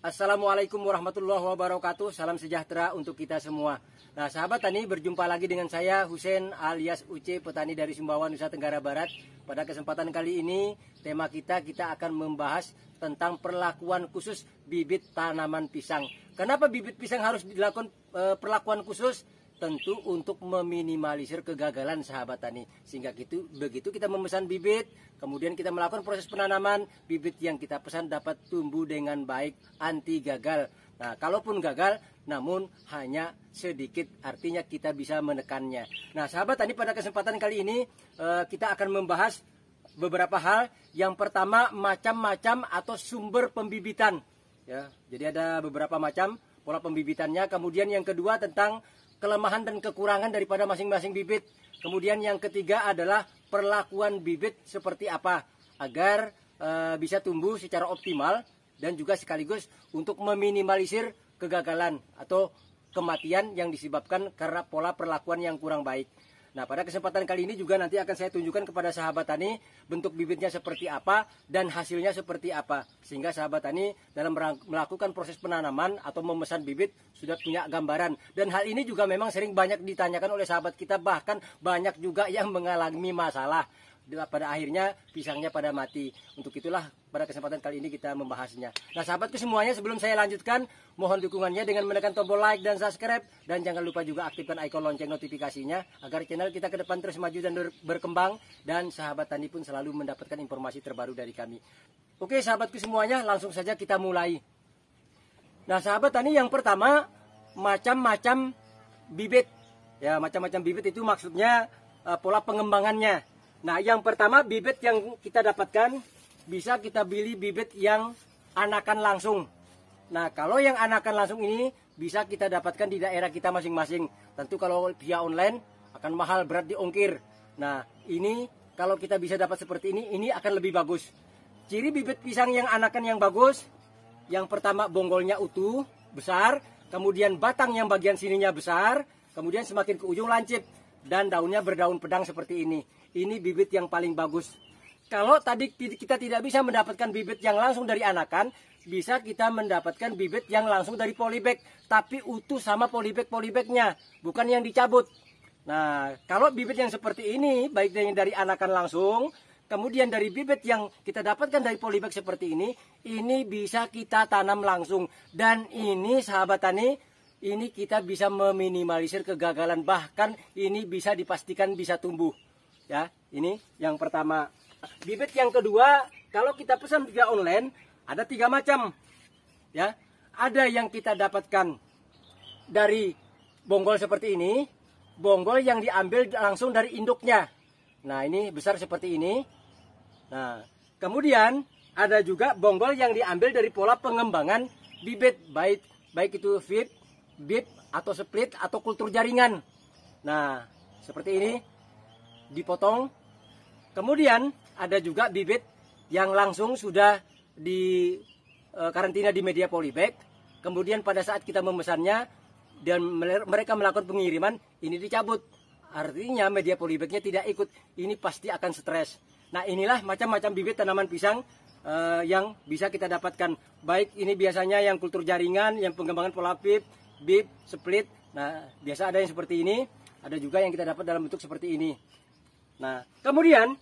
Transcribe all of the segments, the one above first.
Assalamualaikum warahmatullahi wabarakatuh. Salam sejahtera untuk kita semua. Nah, sahabat tani, berjumpa lagi dengan saya Husein alias Uce, petani dari Sumbawa, Nusa Tenggara Barat. Pada kesempatan kali ini, tema kita akan membahas tentang perlakuan khusus bibit tanaman pisang. Kenapa bibit pisang harus dilakukan perlakuan khusus? Tentu untuk meminimalisir kegagalan sahabat tani. Sehingga begitu kita memesan bibit, kemudian kita melakukan proses penanaman, bibit yang kita pesan dapat tumbuh dengan baik, anti gagal. Nah, kalaupun gagal, namun hanya sedikit, artinya kita bisa menekannya. Nah, sahabat tani, pada kesempatan kali ini kita akan membahas beberapa hal. Yang pertama, macam-macam atau sumber pembibitan. Ya, jadi ada beberapa macam pola pembibitannya. Kemudian yang kedua tentang kelemahan dan kekurangan daripada masing-masing bibit. Kemudian yang ketiga adalah perlakuan bibit seperti apa agar bisa tumbuh secara optimal dan juga sekaligus untuk meminimalisir kegagalan atau kematian yang disebabkan karena pola perlakuan yang kurang baik. Nah, pada kesempatan kali ini juga nanti akan saya tunjukkan kepada sahabat tani bentuk bibitnya seperti apa dan hasilnya seperti apa. Sehingga sahabat tani dalam melakukan proses penanaman atau memesan bibit sudah punya gambaran. Dan hal ini juga memang sering banyak ditanyakan oleh sahabat kita, bahkan banyak juga yang mengalami masalah. Pada akhirnya pisangnya pada mati. Untuk itulah pada kesempatan kali ini kita membahasnya. Nah, sahabatku semuanya, sebelum saya lanjutkan, mohon dukungannya dengan menekan tombol like dan subscribe. Dan jangan lupa juga aktifkan ikon lonceng notifikasinya agar channel kita ke depan terus maju dan berkembang. Dan sahabat tani pun selalu mendapatkan informasi terbaru dari kami. Oke sahabatku semuanya, langsung saja kita mulai. Nah, sahabat tani, yang pertama, macam-macam bibit. Ya, macam-macam bibit itu maksudnya pola pengembangannya. Nah, yang pertama, bibit yang kita dapatkan bisa kita beli bibit yang anakan langsung. Nah, kalau yang anakan langsung ini bisa kita dapatkan di daerah kita masing-masing. Tentu kalau via online akan mahal, berat di ongkir. Nah, ini kalau kita bisa dapat seperti ini akan lebih bagus. Ciri bibit pisang yang anakan yang bagus, yang pertama bonggolnya utuh, besar, kemudian batang yang bagian sininya besar, kemudian semakin ke ujung lancip, dan daunnya berdaun pedang seperti ini. Ini bibit yang paling bagus. Kalau tadi kita tidak bisa mendapatkan bibit yang langsung dari anakan, bisa kita mendapatkan bibit yang langsung dari polybag, tapi utuh sama polybagnya, bukan yang dicabut. Nah, kalau bibit yang seperti ini, baik dari anakan langsung, kemudian dari bibit yang kita dapatkan dari polybag seperti ini bisa kita tanam langsung. Dan ini sahabat tani, ini kita bisa meminimalisir kegagalan, bahkan ini bisa dipastikan bisa tumbuh. Ya, ini yang pertama. Bibit yang kedua, kalau kita pesan via online, ada 3 macam. Ya, ada yang kita dapatkan dari bonggol seperti ini, bonggol yang diambil langsung dari induknya. Nah, ini besar seperti ini. Nah, kemudian ada juga bonggol yang diambil dari pola pengembangan bibit, baik itu bib atau split atau kultur jaringan. Nah, seperti ini dipotong. Kemudian ada juga bibit yang langsung sudah di karantina di media polybag. Kemudian pada saat kita memesannya dan mereka melakukan pengiriman, ini dicabut. Artinya media polybagnya tidak ikut. Ini pasti akan stres. Nah, inilah macam-macam bibit tanaman pisang yang bisa kita dapatkan. Baik ini biasanya yang kultur jaringan, yang pengembangan pola bib, split. Nah, biasa ada yang seperti ini. Ada juga yang kita dapat dalam bentuk seperti ini. Nah, kemudian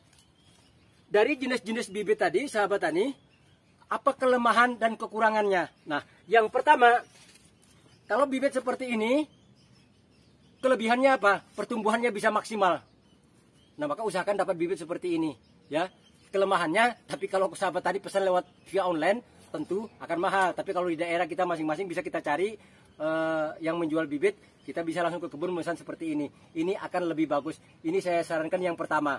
dari jenis-jenis bibit tadi, sahabat tani, apa kelemahan dan kekurangannya? Nah, yang pertama, kalau bibit seperti ini, kelebihannya apa? Pertumbuhannya bisa maksimal. Nah, maka usahakan dapat bibit seperti ini. Ya, kelemahannya, tapi kalau sahabat tadi pesan lewat via online, tentu akan mahal. Tapi kalau di daerah kita masing-masing bisa kita cari yang menjual bibit, kita bisa langsung ke kebun memesan seperti ini. Ini akan lebih bagus. Ini saya sarankan yang pertama.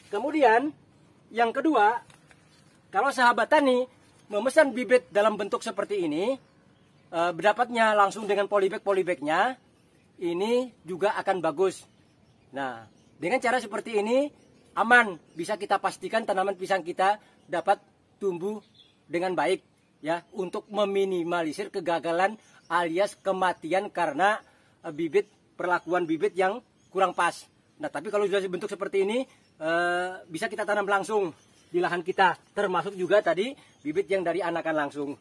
Kemudian yang kedua, kalau sahabat tani memesan bibit dalam bentuk seperti ini, berdapatnya langsung dengan polybagnya, ini juga akan bagus. Nah, dengan cara seperti ini aman, bisa kita pastikan tanaman pisang kita dapat tumbuh dengan baik. Ya, untuk meminimalisir kegagalan alias kematian karena perlakuan bibit yang kurang pas. Nah, tapi kalau sudah bentuk seperti ini, bisa kita tanam langsung di lahan kita, termasuk juga tadi bibit yang dari anakan langsung.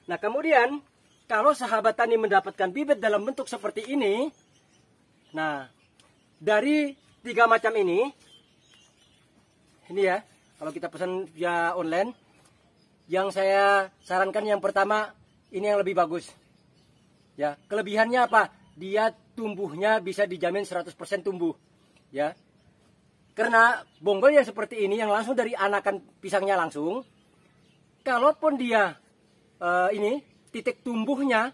Nah, kemudian kalau sahabat tani mendapatkan bibit dalam bentuk seperti ini, nah, dari 3 macam ini ya, kalau kita pesan via online, yang saya sarankan yang pertama, ini yang lebih bagus. Ya, kelebihannya apa? Dia tumbuhnya bisa dijamin 100% tumbuh. Ya. Karena bonggol yang seperti ini yang langsung dari anakan pisangnya langsung, kalaupun dia ini titik tumbuhnya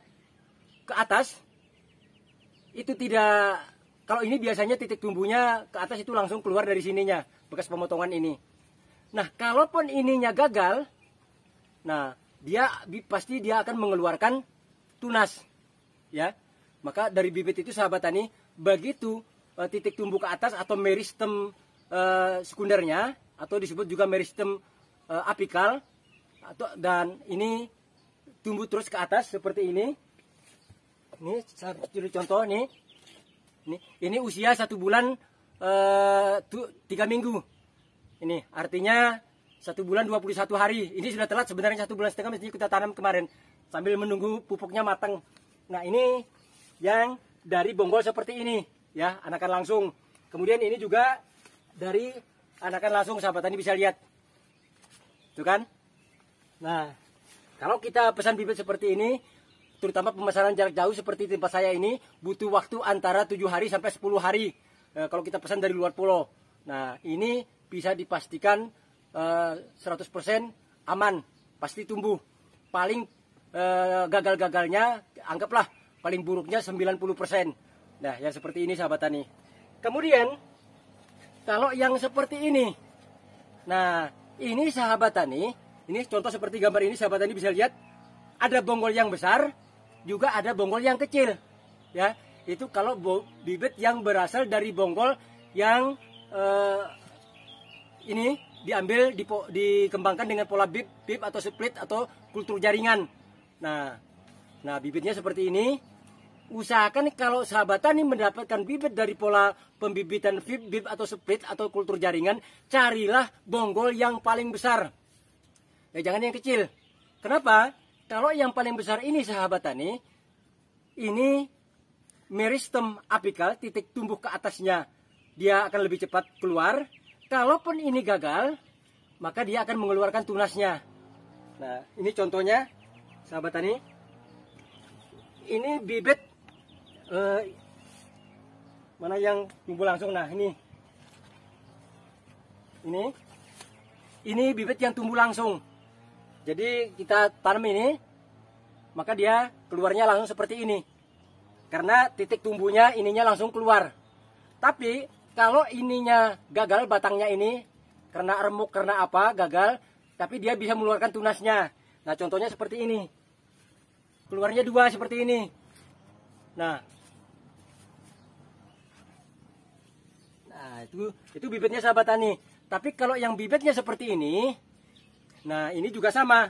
ke atas, itu tidak, kalau ini biasanya titik tumbuhnya ke atas itu langsung keluar dari sininya, bekas pemotongan ini. Nah, kalaupun ininya gagal, nah, pasti dia akan mengeluarkan tunas, ya. Maka dari bibit itu sahabat tani, begitu titik tumbuh ke atas atau meristem sekundernya, atau disebut juga meristem apikal, dan ini tumbuh terus ke atas seperti ini. Ini contoh nih, ini usia 1 bulan 3 minggu. Ini artinya 1 bulan 21 hari. Ini sudah telat sebenarnya, 1,5 bulan mestinya kita tanam kemarin sambil menunggu pupuknya matang. Nah, ini yang dari bonggol seperti ini, ya, anakan langsung. Kemudian ini juga dari anakan langsung, sahabat tani bisa lihat, tuh kan. Nah, kalau kita pesan bibit seperti ini, terutama pemesanan jarak jauh seperti tempat saya ini, butuh waktu antara 7 hari sampai 10 hari. Kalau kita pesan dari luar pulau. Nah, ini bisa dipastikan 100% aman, pasti tumbuh. Paling gagal-gagalnya, anggaplah paling buruknya 90%. Nah, yang seperti ini sahabat tani. Kemudian, kalau yang seperti ini, nah, ini sahabat tani, ini contoh seperti gambar ini sahabat tani bisa lihat, ada bonggol yang besar, juga ada bonggol yang kecil. Ya, itu kalau bibit yang berasal dari bonggol yang ini diambil, dikembangkan dengan pola bib atau split atau kultur jaringan. Nah, bibitnya seperti ini. Usahakan kalau sahabat tani mendapatkan bibit dari pola pembibitan bib atau split atau kultur jaringan, carilah bonggol yang paling besar. Ya, jangan yang kecil. Kenapa? Kalau yang paling besar ini sahabat tani, ini meristem apikal, titik tumbuh ke atasnya, dia akan lebih cepat keluar. Kalaupun ini gagal, maka dia akan mengeluarkan tunasnya. Nah, ini contohnya, sahabat tani. Ini bibit mana yang tumbuh langsung. Nah, ini bibit yang tumbuh langsung. Jadi kita tanam ini, maka dia keluarnya langsung seperti ini. Karena titik tumbuhnya ininya langsung keluar. Tapi kalau ininya gagal, batangnya ini karena remuk, karena apa, gagal, tapi dia bisa mengeluarkan tunasnya. Nah, contohnya seperti ini. Keluarnya 2 seperti ini. Nah, itu bibitnya sahabat tani. Tapi kalau yang bibitnya seperti ini, nah, ini juga sama.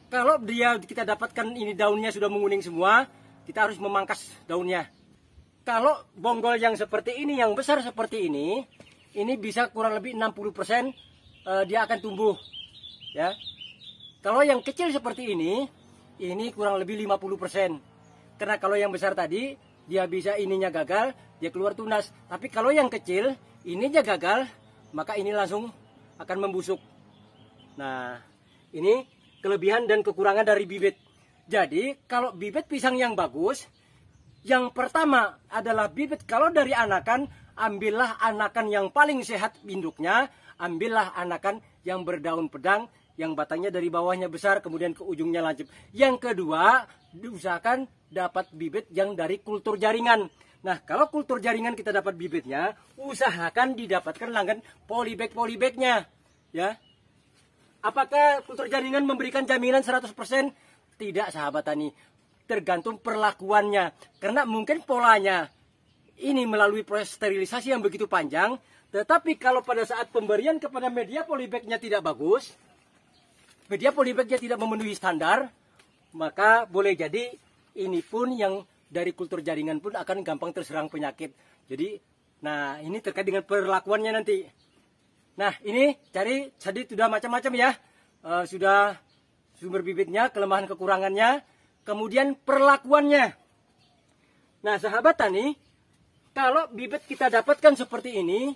Kalau kita dapatkan ini daunnya sudah menguning semua, kita harus memangkas daunnya. Kalau bonggol yang seperti ini, yang besar seperti ini bisa kurang lebih 60% dia akan tumbuh. Ya. Kalau yang kecil seperti ini kurang lebih 50%. Karena kalau yang besar tadi, dia bisa ininya gagal, dia keluar tunas. Tapi kalau yang kecil, ininya gagal, maka ini langsung akan membusuk. Nah, ini kelebihan dan kekurangan dari bibit. Jadi, kalau bibit pisang yang bagus, yang pertama adalah bibit kalau dari anakan, ambillah anakan yang paling sehat induknya, ambillah anakan yang berdaun pedang, yang batangnya dari bawahnya besar, kemudian ke ujungnya lancip. Yang kedua, diusahakan dapat bibit yang dari kultur jaringan. Nah, kalau kultur jaringan kita dapat bibitnya, usahakan didapatkan langgan polybag-polybagnya. Ya. Apakah kultur jaringan memberikan jaminan 100%? Tidak, sahabat tani. Tergantung perlakuannya. Karena mungkin polanya ini melalui proses sterilisasi yang begitu panjang. Tetapi kalau pada saat pemberian kepada media polybagnya tidak bagus, media polybagnya tidak memenuhi standar, maka boleh jadi ini pun yang dari kultur jaringan pun akan gampang terserang penyakit. Jadi, nah, ini terkait dengan perlakuannya nanti. Nah, ini tadi sudah macam-macam ya. Sudah sumber bibitnya, kelemahan kekurangannya, kemudian perlakuannya. Nah, sahabat tani, kalau bibit kita dapatkan seperti ini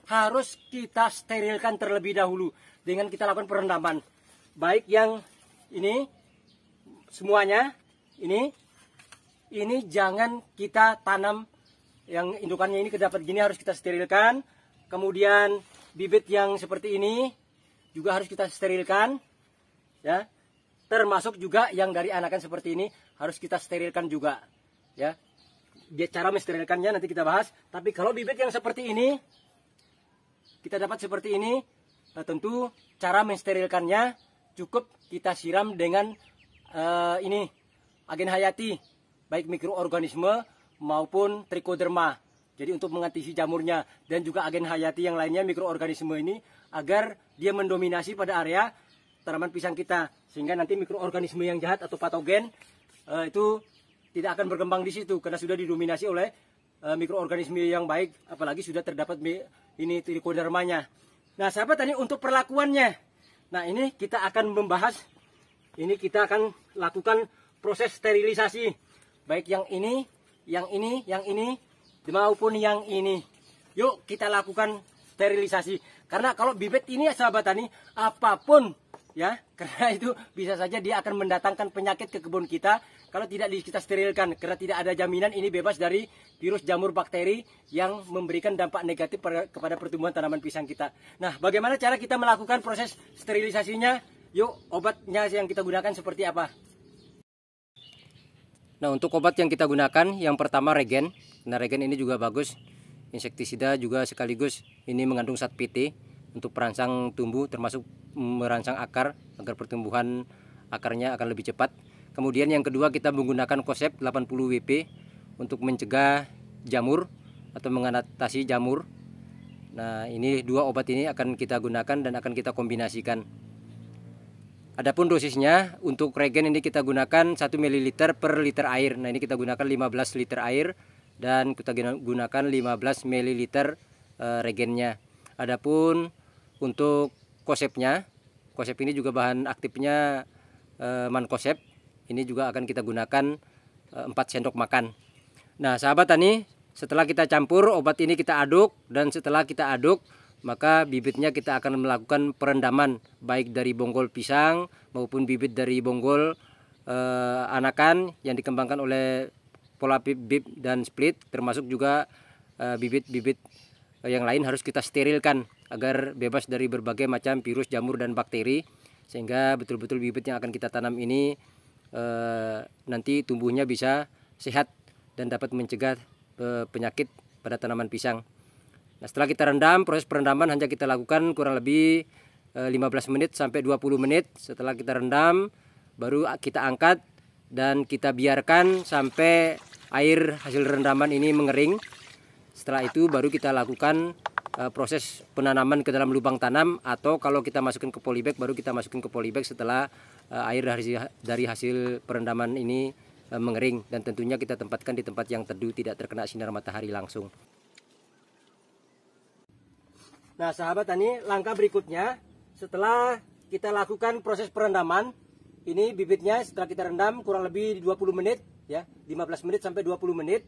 harus kita sterilkan terlebih dahulu dengan kita lakukan perendaman. Baik yang ini semuanya, ini jangan kita tanam yang indukannya ini kedapat gini, harus kita sterilkan. Kemudian bibit yang seperti ini juga harus kita sterilkan, ya. Termasuk juga yang dari anakan seperti ini harus kita sterilkan juga, ya. Cara mensterilkannya nanti kita bahas. Tapi kalau bibit yang seperti ini kita dapat seperti ini, tentu cara mensterilkannya cukup kita siram dengan ini agen hayati, baik mikroorganisme maupun trichoderma. Jadi untuk mengatasi jamurnya, dan juga agen hayati yang lainnya mikroorganisme ini agar dia mendominasi pada area tanaman pisang kita, sehingga nanti mikroorganisme yang jahat atau patogen itu tidak akan berkembang di situ karena sudah didominasi oleh mikroorganisme yang baik, apalagi sudah terdapat ini trichodermanya. Nah, sahabat tadi, untuk perlakuannya, nah ini kita akan membahas, ini kita akan lakukan proses sterilisasi, baik yang ini maupun yang ini. Yuk kita lakukan sterilisasi, karena kalau bibit ini, sahabat tani, apapun, ya, karena itu bisa saja dia akan mendatangkan penyakit ke kebun kita kalau tidak kita sterilkan, karena tidak ada jaminan ini bebas dari virus jamur bakteri yang memberikan dampak negatif kepada pertumbuhan tanaman pisang kita. Nah, bagaimana cara kita melakukan proses sterilisasinya? Yuk, obatnya yang kita gunakan seperti apa? Nah, untuk obat yang kita gunakan, yang pertama regen. Nah, regen ini juga bagus, insektisida juga sekaligus ini mengandung zat PT untuk perangsang tumbuh, termasuk merangsang akar agar pertumbuhan akarnya akan lebih cepat. Kemudian yang kedua, kita menggunakan Kosep 80 WP untuk mencegah jamur atau mengatasi jamur. Nah, ini dua obat ini akan kita gunakan dan akan kita kombinasikan. Adapun dosisnya, untuk regen ini kita gunakan 1 ml per liter air. Nah, ini kita gunakan 15 liter air dan kita gunakan 15 ml regennya. Adapun untuk kosepnya, kosep ini juga bahan aktifnya mankosep. Ini juga akan kita gunakan 4 sendok makan. Nah, sahabat tani, setelah kita campur obat ini kita aduk, dan setelah kita aduk maka bibitnya kita akan melakukan perendaman baik dari bonggol pisang maupun bibit dari bonggol anakan yang dikembangkan oleh pola bib dan split, termasuk juga bibit-bibit yang lain harus kita sterilkan agar bebas dari berbagai macam virus, jamur, dan bakteri, sehingga betul-betul bibit yang akan kita tanam ini nanti tumbuhnya bisa sehat dan dapat mencegah penyakit pada tanaman pisang. Nah, setelah kita rendam, proses perendaman hanya kita lakukan kurang lebih 15 menit sampai 20 menit. Setelah kita rendam, baru kita angkat dan kita biarkan sampai air hasil rendaman ini mengering. Setelah itu baru kita lakukan proses penanaman ke dalam lubang tanam, atau kalau kita masukkan ke polybag, baru kita masukin ke polybag setelah air dari hasil perendaman ini mengering, dan tentunya kita tempatkan di tempat yang teduh, tidak terkena sinar matahari langsung. Nah, sahabat tani, langkah berikutnya setelah kita lakukan proses perendaman, ini bibitnya setelah kita rendam kurang lebih 20 menit, ya, 15 menit sampai 20 menit.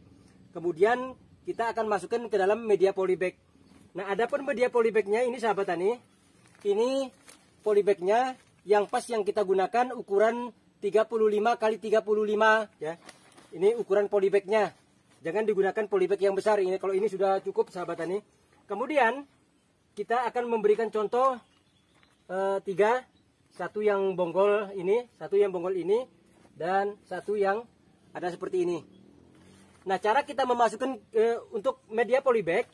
Kemudian kita akan masukkan ke dalam media polybag. Nah, adapun media polybagnya ini, sahabat tani, ini polybagnya yang pas yang kita gunakan ukuran 35 x 35, ya. Ini ukuran polybagnya. Jangan digunakan polybag yang besar ini. Kalau ini sudah cukup, sahabat tani. Kemudian kita akan memberikan contoh 3, satu yang bonggol ini, satu yang bonggol ini, dan satu yang ada seperti ini. Nah, cara kita memasukkan untuk media polybag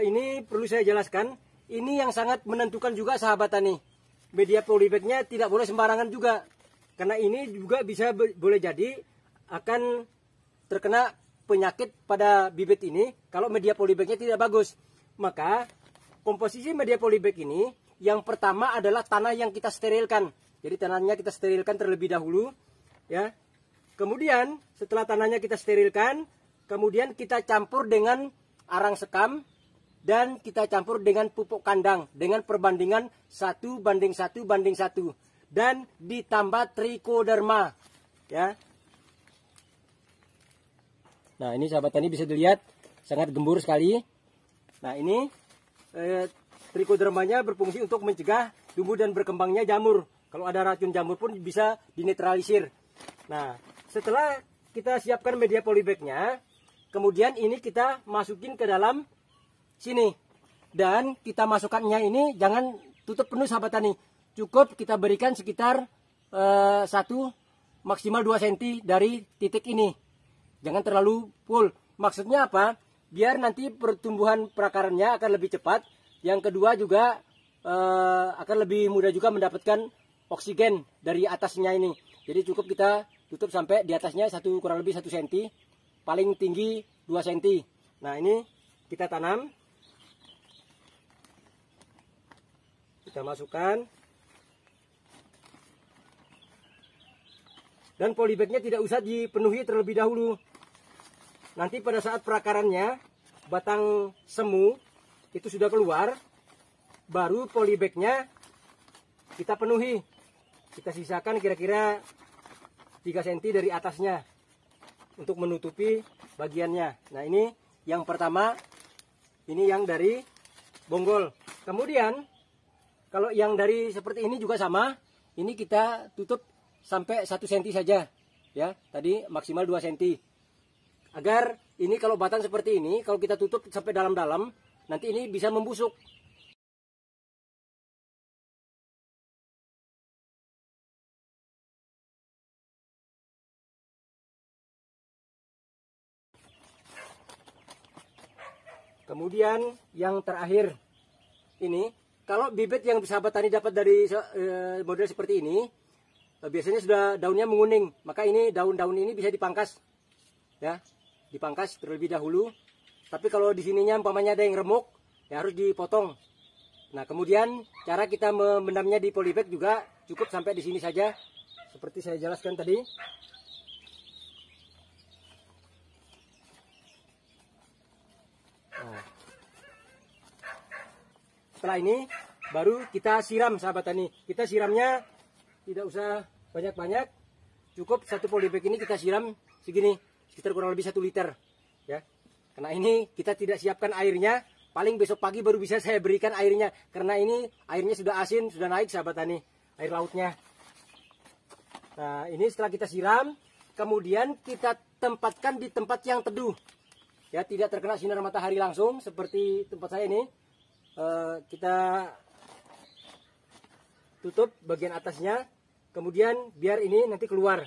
ini perlu saya jelaskan. Ini yang sangat menentukan juga, sahabat tani. Media polybagnya tidak boleh sembarangan juga, karena ini juga bisa boleh jadi akan terkena penyakit pada bibit ini kalau media polybagnya tidak bagus. Maka komposisi media polybag ini, yang pertama adalah tanah yang kita sterilkan. Jadi tanahnya kita sterilkan terlebih dahulu, ya. Kemudian setelah tanahnya kita sterilkan, kemudian kita campur dengan arang sekam dan kita campur dengan pupuk kandang dengan perbandingan 1:1:1 dan ditambah trichoderma ya. Nah, ini sahabat tani bisa dilihat sangat gembur sekali. Nah, ini trichodermanya berfungsi untuk mencegah tumbuh dan berkembangnya jamur. Kalau ada racun jamur pun bisa dinetralisir. Nah, setelah kita siapkan media polybagnya, kemudian ini kita masukin ke dalam sini. Dan kita masukkannya ini jangan tutup penuh sahabat tani. Cukup kita berikan sekitar 1 maksimal 2 cm dari titik ini. Jangan terlalu full. Maksudnya apa? Biar nanti pertumbuhan perakarannya akan lebih cepat. Yang kedua juga akan lebih mudah juga mendapatkan oksigen dari atasnya ini. Jadi cukup kita tutup sampai di atasnya kurang lebih 1 cm. Paling tinggi 2 cm. Nah, ini kita tanam. Kita masukkan. Dan polybagnya tidak usah dipenuhi terlebih dahulu. Nanti pada saat perakarannya, batang semu itu sudah keluar, baru polybagnya kita penuhi. Kita sisakan kira-kira 3 cm dari atasnya untuk menutupi bagiannya. Nah, ini yang pertama, ini yang dari bonggol. Kemudian, kalau yang dari seperti ini juga sama, ini kita tutup sampai 1 cm saja. Ya, tadi maksimal 2 cm. Agar ini kalau batang seperti ini, kalau kita tutup sampai dalam-dalam, nanti ini bisa membusuk. Kemudian yang terakhir, ini kalau bibit yang sahabat tani dapat dari model seperti ini, biasanya sudah daunnya menguning. Maka ini daun-daun ini bisa dipangkas. Ya, dipangkas terlebih dahulu. Tapi kalau di sininya umpamanya ada yang remuk, ya harus dipotong. Nah, kemudian cara kita memendamnya di polybag juga cukup sampai di sini saja, seperti saya jelaskan tadi. Nah, setelah ini baru kita siram sahabat tani. Kita siramnya tidak usah banyak-banyak, cukup 1 polybag ini kita siram segini, sekitar kurang lebih 1 liter ya. Karena ini kita tidak siapkan airnya, paling besok pagi baru bisa saya berikan airnya, karena ini airnya sudah asin, sudah naik sahabat tani, air lautnya. Nah, ini setelah kita siram, kemudian kita tempatkan di tempat yang teduh ya, tidak terkena sinar matahari langsung seperti tempat saya ini. Kita tutup bagian atasnya, kemudian biar ini nanti keluar.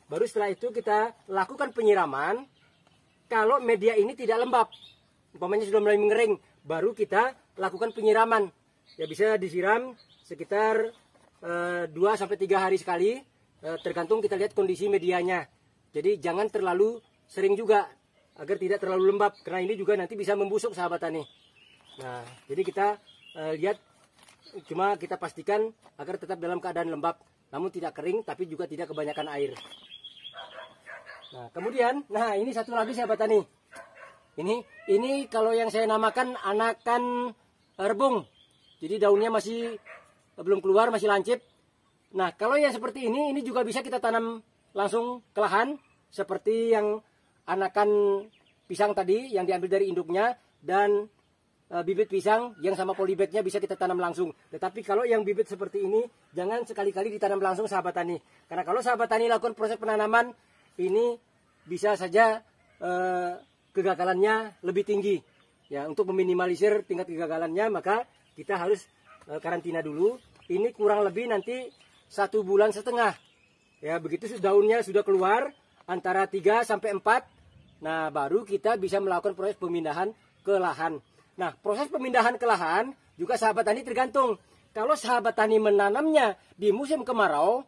Baru setelah itu kita lakukan penyiraman. Kalau media ini tidak lembab, umpamanya sudah mulai mengering, baru kita lakukan penyiraman. Ya, bisa disiram sekitar 2-3 hari sekali, tergantung kita lihat kondisi medianya. Jadi jangan terlalu sering juga, agar tidak terlalu lembab, karena ini juga nanti bisa membusuk sahabat tani. Nah, jadi kita lihat, cuma kita pastikan agar tetap dalam keadaan lembab, namun tidak kering, tapi juga tidak kebanyakan air. Nah, kemudian, ini satu lagi sahabat tani. Ini kalau yang saya namakan anakan rebung. Jadi daunnya masih belum keluar, masih lancip. Nah, kalau yang seperti ini juga bisa kita tanam langsung ke lahan, seperti yang anakan pisang tadi yang diambil dari induknya, dan bibit pisang yang sama polybagnya bisa kita tanam langsung. Tetapi kalau yang bibit seperti ini, jangan sekali-kali ditanam langsung sahabat tani. Karena kalau sahabat tani lakukan proses penanaman, ini bisa saja kegagalannya lebih tinggi. Ya, untuk meminimalisir tingkat kegagalannya, maka kita harus karantina dulu. Ini kurang lebih nanti 1,5 bulan. Ya, begitu daunnya sudah keluar antara 3 sampai 4. Nah, baru kita bisa melakukan proses pemindahan ke lahan. Nah, proses pemindahan ke lahan juga sahabat tani tergantung. Kalau sahabat tani menanamnya di musim kemarau,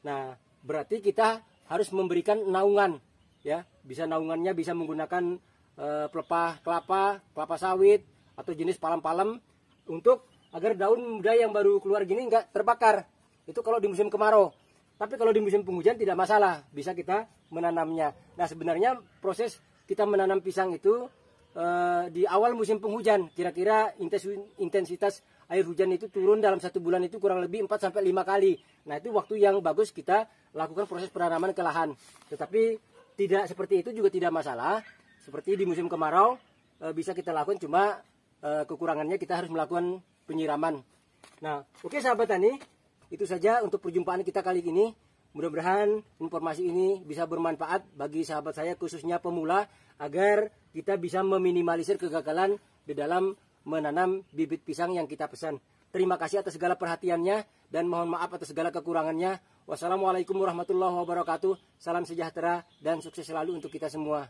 nah berarti kita harus memberikan naungan. Ya, bisa naungannya bisa menggunakan pelepah kelapa sawit, atau jenis palem-palem, untuk agar daun muda yang baru keluar gini nggak terbakar. Itu kalau di musim kemarau. Tapi kalau di musim penghujan tidak masalah, bisa kita menanamnya. Nah, sebenarnya proses kita menanam pisang itu di awal musim penghujan. Kira-kira intensitas air hujan itu turun dalam 1 bulan itu kurang lebih 4-5 kali. Nah, itu waktu yang bagus kita lakukan proses penanaman ke lahan. Tetapi tidak seperti itu juga tidak masalah. Seperti di musim kemarau bisa kita lakukan, cuma kekurangannya kita harus melakukan penyiraman. Nah, oke sahabat tani, itu saja untuk perjumpaan kita kali ini. Mudah-mudahan informasi ini bisa bermanfaat bagi sahabat saya khususnya pemula, agar kita bisa meminimalisir kegagalan di dalam menanam bibit pisang yang kita pesan. Terima kasih atas segala perhatiannya dan mohon maaf atas segala kekurangannya. Wassalamualaikum warahmatullahi wabarakatuh. Salam sejahtera dan sukses selalu untuk kita semua.